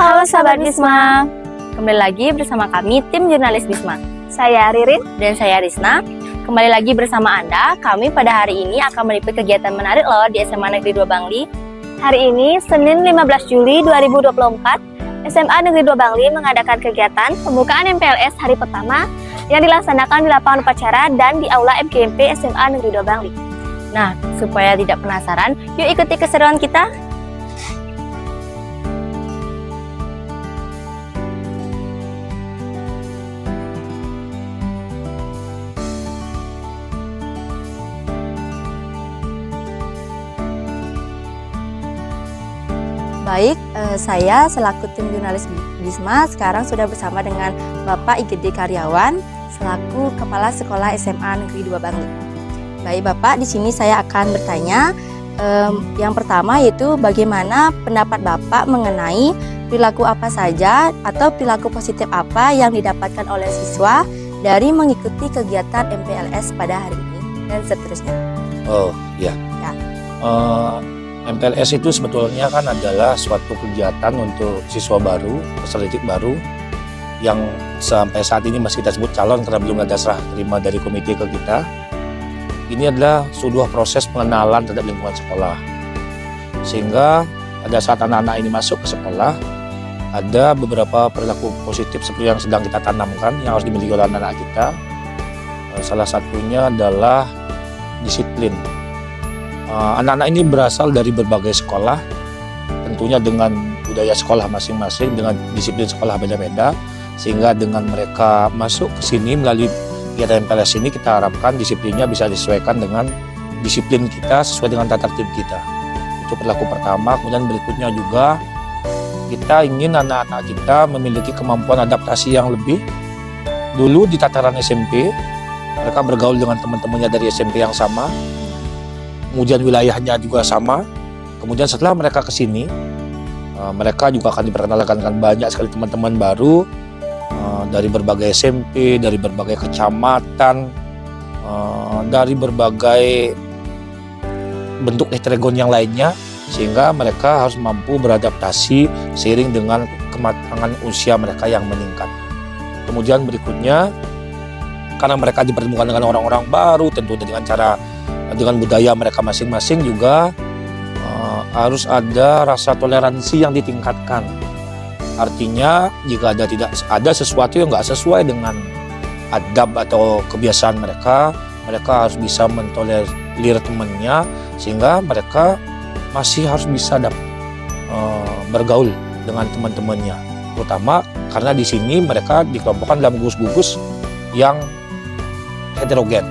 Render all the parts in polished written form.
Halo sahabat Bisma, kembali lagi bersama kami tim jurnalis Bisma. Saya Ririn Dan saya Risna. Kembali lagi bersama Anda, kami pada hari ini akan meliput kegiatan menarik loh di SMA Negeri 2 Bangli. Hari ini, Senin 15 Juli 2024, SMA Negeri 2 Bangli mengadakan kegiatan pembukaan MPLS hari pertama yang dilaksanakan di lapangan upacara dan di Aula MGMP SMA Negeri 2 Bangli. Nah, supaya tidak penasaran, yuk ikuti keseruan kita. Baik, saya selaku tim jurnalis Bisma sekarang sudah bersama dengan Bapak IGD Karyawan selaku Kepala Sekolah SMA Negeri 2 Bangli. Baik Bapak, di sini saya akan bertanya. Yang pertama yaitu bagaimana pendapat Bapak mengenai perilaku apa saja atau perilaku positif apa yang didapatkan oleh siswa dari mengikuti kegiatan MPLS pada hari ini dan seterusnya. Oh ya. MPLS itu sebetulnya kan adalah suatu kegiatan untuk siswa baru, peserta didik baru yang sampai saat ini masih kita sebut calon karena belum ada serah terima dari komite ke kita. Ini adalah sebuah proses pengenalan terhadap lingkungan sekolah. Sehingga pada saat anak-anak ini masuk ke sekolah, ada beberapa perilaku positif seperti yang sedang kita tanamkan yang harus dimiliki oleh anak-anak kita. Salah satunya adalah disiplin. Anak-anak ini berasal dari berbagai sekolah, tentunya dengan budaya sekolah masing-masing, dengan disiplin sekolah beda-beda, sehingga dengan mereka masuk ke sini melalui kegiatan MPLS ini kita harapkan disiplinnya bisa disesuaikan dengan disiplin kita sesuai dengan tata tertib kita. Itu perilaku pertama. Kemudian berikutnya juga kita ingin anak-anak kita memiliki kemampuan adaptasi yang lebih. Dulu di tataran SMP, mereka bergaul dengan teman-temannya dari SMP yang sama. Kemudian wilayahnya juga sama. Kemudian setelah mereka ke sini, mereka juga akan diperkenalkan dengan banyak sekali teman-teman baru dari berbagai SMP, dari berbagai kecamatan, dari berbagai bentuk heterogen yang lainnya, sehingga mereka harus mampu beradaptasi seiring dengan kematangan usia mereka yang meningkat. Kemudian berikutnya, karena mereka dipertemukan dengan orang-orang baru, tentu dengan budaya mereka masing-masing juga harus ada rasa toleransi yang ditingkatkan. Artinya jika tidak ada sesuatu yang nggak sesuai dengan adab atau kebiasaan mereka harus bisa mentolerir temannya, sehingga mereka masih harus bisa bergaul dengan teman-temannya. Terutama karena di sini mereka dikelompokkan dalam gugus-gugus yang heterogen.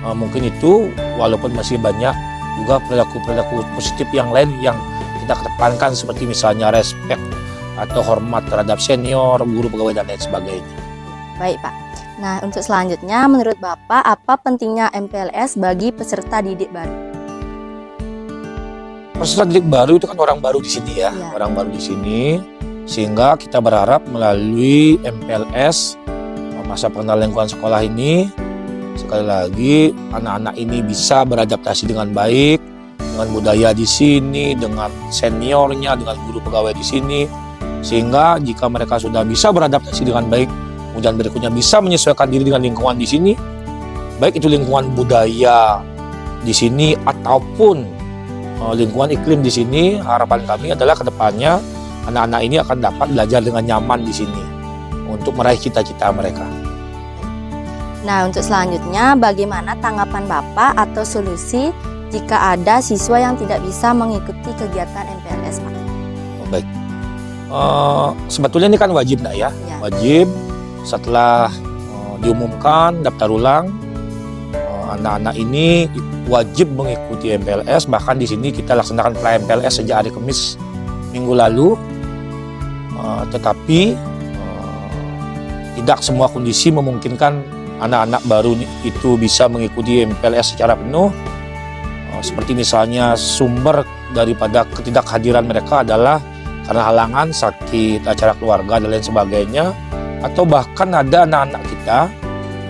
Mungkin itu walaupun masih banyak juga perilaku-perilaku positif yang lain yang kita kedepankan, seperti misalnya respect atau hormat terhadap senior, guru, pegawai, dan lain sebagainya. Baik Pak. Nah untuk selanjutnya menurut Bapak apa pentingnya MPLS bagi peserta didik baru? Peserta didik baru itu kan orang baru di sini ya. Orang baru di sini, sehingga kita berharap melalui MPLS masa pengenalan lingkungan sekolah ini, sekali lagi anak-anak ini bisa beradaptasi dengan baik dengan budaya di sini, dengan seniornya, dengan guru pegawai di sini, sehingga jika mereka sudah bisa beradaptasi dengan baik, kemudian berikutnya bisa menyesuaikan diri dengan lingkungan di sini, baik itu lingkungan budaya di sini ataupun lingkungan iklim di sini, harapan kami adalah kedepannya anak-anak ini akan dapat belajar dengan nyaman di sini untuk meraih cita-cita mereka. Nah untuk selanjutnya bagaimana tanggapan Bapak atau solusi jika ada siswa yang tidak bisa mengikuti kegiatan MPLS Pak? Baik, sebetulnya ini kan wajib ya. Wajib setelah diumumkan daftar ulang, anak-anak ini wajib mengikuti MPLS. Bahkan di sini kita laksanakan pra MPLS sejak hari Kamis minggu lalu, tetapi tidak semua kondisi memungkinkan anak-anak baru itu bisa mengikuti MPLS secara penuh. Seperti misalnya sumber daripada ketidakhadiran mereka adalah karena halangan, sakit, acara keluarga, dan lain sebagainya. Atau bahkan ada anak-anak kita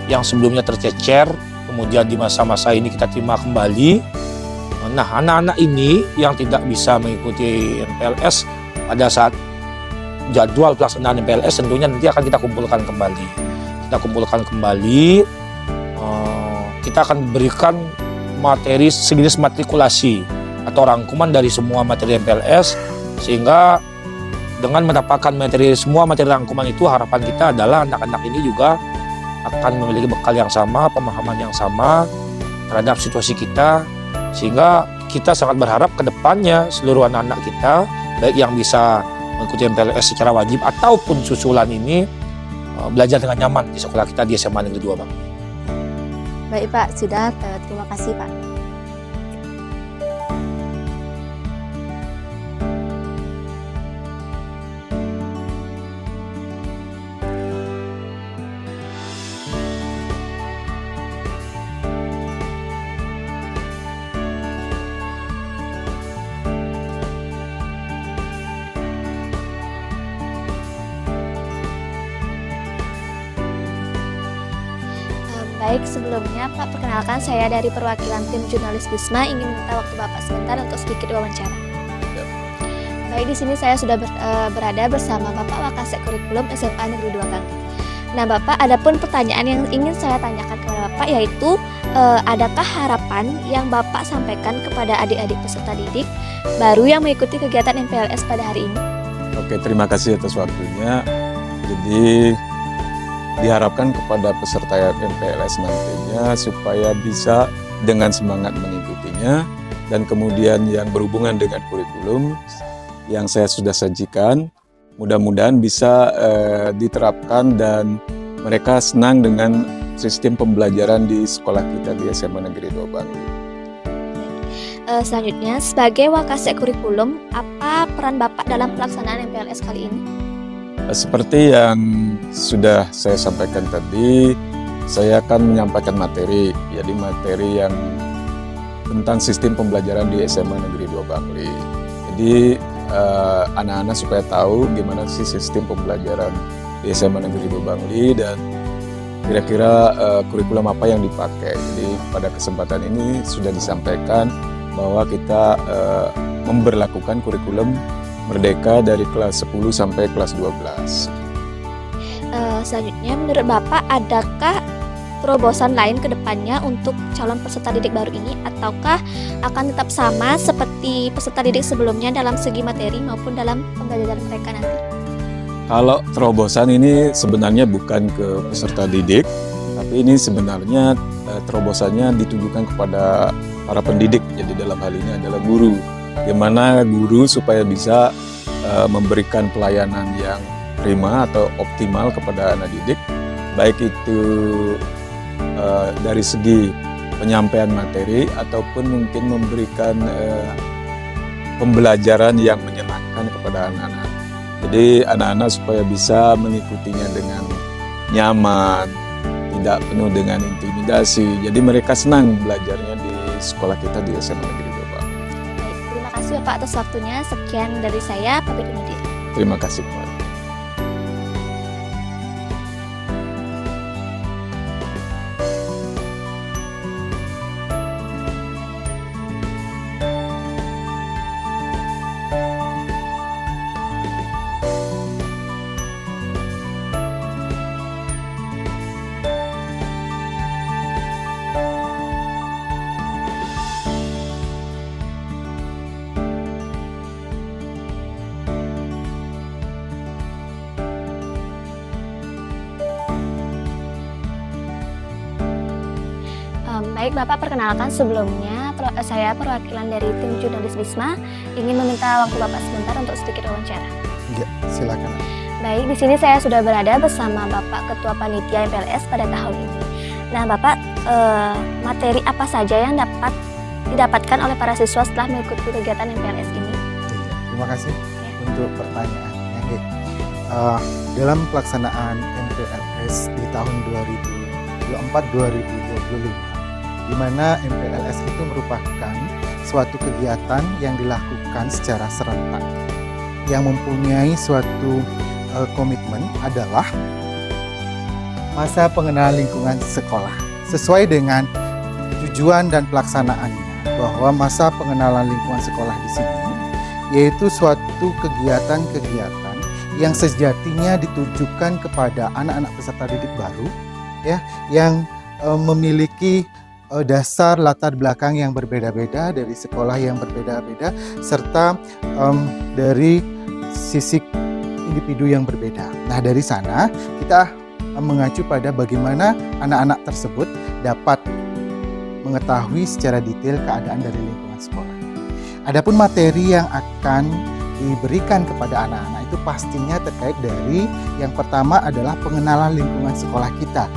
yang sebelumnya tercecer, kemudian di masa-masa ini kita terima kembali. Nah, anak-anak ini yang tidak bisa mengikuti MPLS pada saat jadwal pelaksanaan MPLS tentunya nanti akan kita kumpulkan kembali. Kita akan berikan materi sejenis matrikulasi atau rangkuman dari semua materi MPLS, sehingga dengan mendapatkan semua materi rangkuman itu, harapan kita adalah anak-anak ini juga akan memiliki bekal yang sama, pemahaman yang sama terhadap situasi kita, sehingga kita sangat berharap ke depannya seluruh anak-anak kita, baik yang bisa mengikuti MPLS secara wajib ataupun susulan ini, belajar dengan nyaman di sekolah kita di SMA Negeri 2 Bang. Baik Pak, sudah. Terima kasih Pak. Baik, sebelumnya Pak, perkenalkan saya dari perwakilan tim jurnalis Bisma ingin meminta waktu Bapak sebentar untuk sedikit wawancara. Baik, di sini saya sudah berada bersama Bapak Wakasek Kurikulum SMA Negeri 2 Bangli. Nah Bapak, ada pun pertanyaan yang ingin saya tanyakan kepada Bapak, yaitu adakah harapan yang Bapak sampaikan kepada adik-adik peserta didik baru yang mengikuti kegiatan MPLS pada hari ini? Oke, terima kasih atas waktunya. Jadi diharapkan kepada peserta MPLS nantinya supaya bisa dengan semangat mengikutinya, dan kemudian yang berhubungan dengan kurikulum yang saya sudah sajikan mudah-mudahan bisa diterapkan dan mereka senang dengan sistem pembelajaran di sekolah kita di SMA Negeri 2 Bangli. Selanjutnya, sebagai Wakasek Kurikulum, apa peran Bapak dalam pelaksanaan MPLS kali ini? Seperti yang sudah saya sampaikan tadi, saya akan menyampaikan materi, jadi materi yang tentang sistem pembelajaran di SMA Negeri 2 Bangli. Jadi anak-anak supaya tahu gimana sih sistem pembelajaran di SMA Negeri 2 Bangli dan kira-kira kurikulum apa yang dipakai. Jadi pada kesempatan ini sudah disampaikan bahwa kita memberlakukan kurikulum Merdeka dari kelas 10 sampai kelas 12. Selanjutnya, menurut Bapak, adakah terobosan lain ke depannya untuk calon peserta didik baru ini, ataukah akan tetap sama seperti peserta didik sebelumnya dalam segi materi maupun dalam pembelajaran mereka nanti? Kalau terobosan ini sebenarnya bukan ke peserta didik, tapi ini sebenarnya terobosannya ditujukan kepada para pendidik. Jadi dalam hal ini adalah guru. Bagaimana guru supaya bisa memberikan pelayanan yang prima atau optimal kepada anak didik, baik itu dari segi penyampaian materi ataupun mungkin memberikan pembelajaran yang menyenangkan kepada anak-anak. Jadi anak-anak supaya bisa mengikutinya dengan nyaman, tidak penuh dengan intimidasi. Jadi mereka senang belajarnya di sekolah kita di SMA Negeri 2 Bangli. Terima kasih Bapak atas waktunya. Sekian dari saya, pamit undur diri. Terima kasih Pak. Baik Bapak, perkenalkan sebelumnya saya perwakilan dari tim jurnalis Bisma ingin meminta waktu Bapak sebentar untuk sedikit wawancara. Ya, silakan. Baik, di sini saya sudah berada bersama Bapak Ketua Panitia MPLS pada tahun ini. Nah Bapak, materi apa saja yang dapat didapatkan oleh para siswa setelah mengikuti kegiatan MPLS ini? Iya, terima kasih untuk pertanyaannya. Dalam pelaksanaan MPLS di tahun 2024-2025, di mana MPLS itu merupakan suatu kegiatan yang dilakukan secara serentak, yang mempunyai suatu komitmen adalah masa pengenalan lingkungan sekolah, sesuai dengan tujuan dan pelaksanaannya, bahwa masa pengenalan lingkungan sekolah di sini yaitu suatu kegiatan-kegiatan yang sejatinya ditujukan kepada anak-anak peserta didik baru, ya, yang memiliki dasar latar belakang yang berbeda-beda, dari sekolah yang berbeda-beda, serta dari sisi individu yang berbeda. Nah, dari sana kita mengacu pada bagaimana anak-anak tersebut dapat mengetahui secara detail keadaan dari lingkungan sekolah. Adapun materi yang akan diberikan kepada anak-anak itu pastinya terkait dari yang pertama adalah pengenalan lingkungan sekolah kita,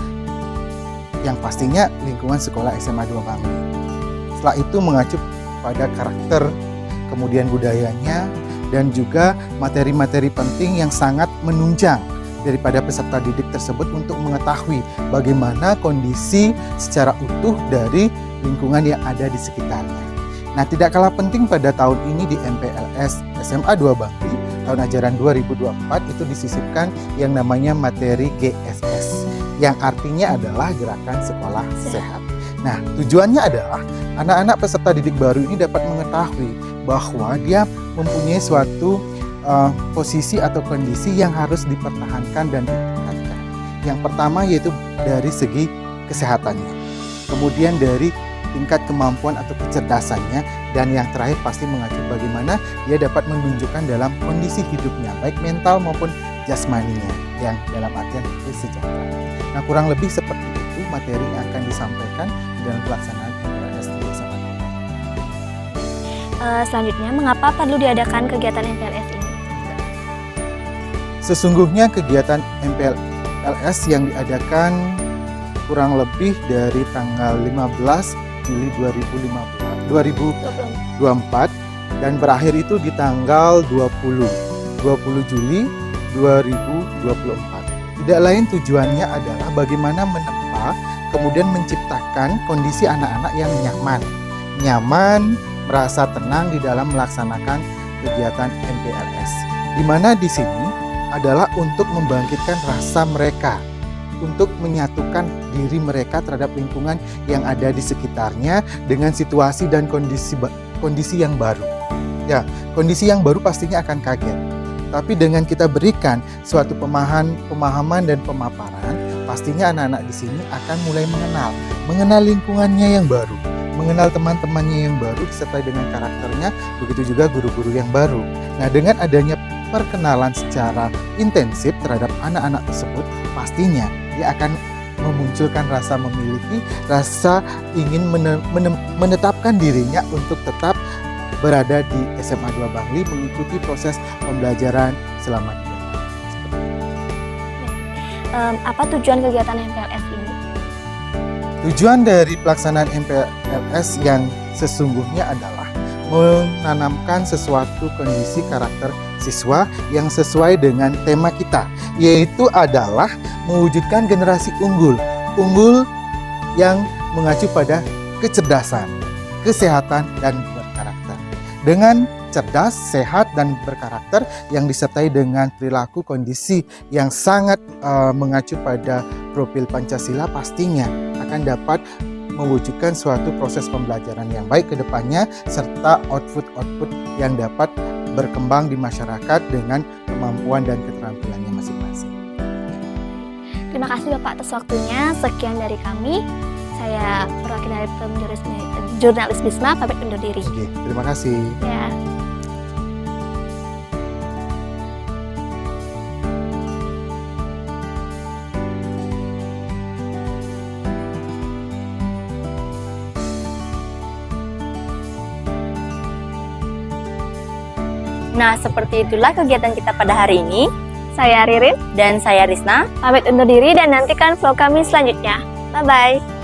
yang pastinya lingkungan sekolah SMA 2 Bangli. Setelah itu mengacu pada karakter, kemudian budayanya, dan juga materi-materi penting yang sangat menunjang daripada peserta didik tersebut untuk mengetahui bagaimana kondisi secara utuh dari lingkungan yang ada di sekitarnya. Nah, tidak kalah penting pada tahun ini di MPLS SMA 2 Bangli, tahun ajaran 2024 itu disisipkan yang namanya materi GSS, yang artinya adalah Gerakan Sekolah Sehat. Nah, tujuannya adalah anak-anak peserta didik baru ini dapat mengetahui bahwa dia mempunyai suatu posisi atau kondisi yang harus dipertahankan dan ditingkatkan. Yang pertama yaitu dari segi kesehatannya, kemudian dari tingkat kemampuan atau kecerdasannya, dan yang terakhir pasti mengacu bagaimana dia dapat menunjukkan dalam kondisi hidupnya, baik mental maupun jasmaninya, yang dalam artian kesejahteraan. Nah, kurang lebih seperti itu materi yang akan disampaikan dalam pelaksanaan MPLS di SMA. Selanjutnya, mengapa perlu diadakan kegiatan MPLS ini? Sesungguhnya kegiatan MPLS yang diadakan kurang lebih dari tanggal 15 Juli 2024 dan berakhir itu di tanggal 20 Juli 2024. Tidak lain tujuannya adalah bagaimana menempa kemudian menciptakan kondisi anak-anak yang nyaman, merasa tenang di dalam melaksanakan kegiatan MPLS. Di mana di sini adalah untuk membangkitkan rasa mereka, untuk menyatukan diri mereka terhadap lingkungan yang ada di sekitarnya dengan situasi dan kondisi yang baru. Ya, kondisi yang baru pastinya akan kaget. Tapi dengan kita berikan suatu pemahaman dan pemaparan, pastinya anak-anak di sini akan mulai mengenal lingkungannya yang baru, mengenal teman-temannya yang baru disertai dengan karakternya, begitu juga guru-guru yang baru. Nah, dengan adanya perkenalan secara intensif terhadap anak-anak tersebut, pastinya dia akan memunculkan rasa memiliki, rasa ingin menetapkan dirinya untuk tetap berada di SMA 2 Bangli mengikuti proses pembelajaran selama 3 tahun. Apa tujuan kegiatan MPLS ini? Tujuan dari pelaksanaan MPLS yang sesungguhnya adalah menanamkan sesuatu kondisi karakter siswa yang sesuai dengan tema kita, yaitu adalah mewujudkan generasi unggul yang mengacu pada kecerdasan, kesehatan, dan berkarakter. Dengan cerdas, sehat, dan berkarakter yang disertai dengan perilaku kondisi yang sangat mengacu pada profil Pancasila, pastinya akan dapat mewujudkan suatu proses pembelajaran yang baik ke depannya, serta output yang dapat berkembang di masyarakat dengan kemampuan dan keterampilannya masing-masing. Terima kasih Bapak atas waktunya. Sekian dari kami. Saya perwakilan dari Jurnalis Bisma, pamit undur diri. Oke, terima kasih. Ya. Nah, seperti itulah kegiatan kita pada hari ini. Saya Ririn, Dan saya Risna. pamit undur diri dan nantikan vlog kami selanjutnya. Bye-bye.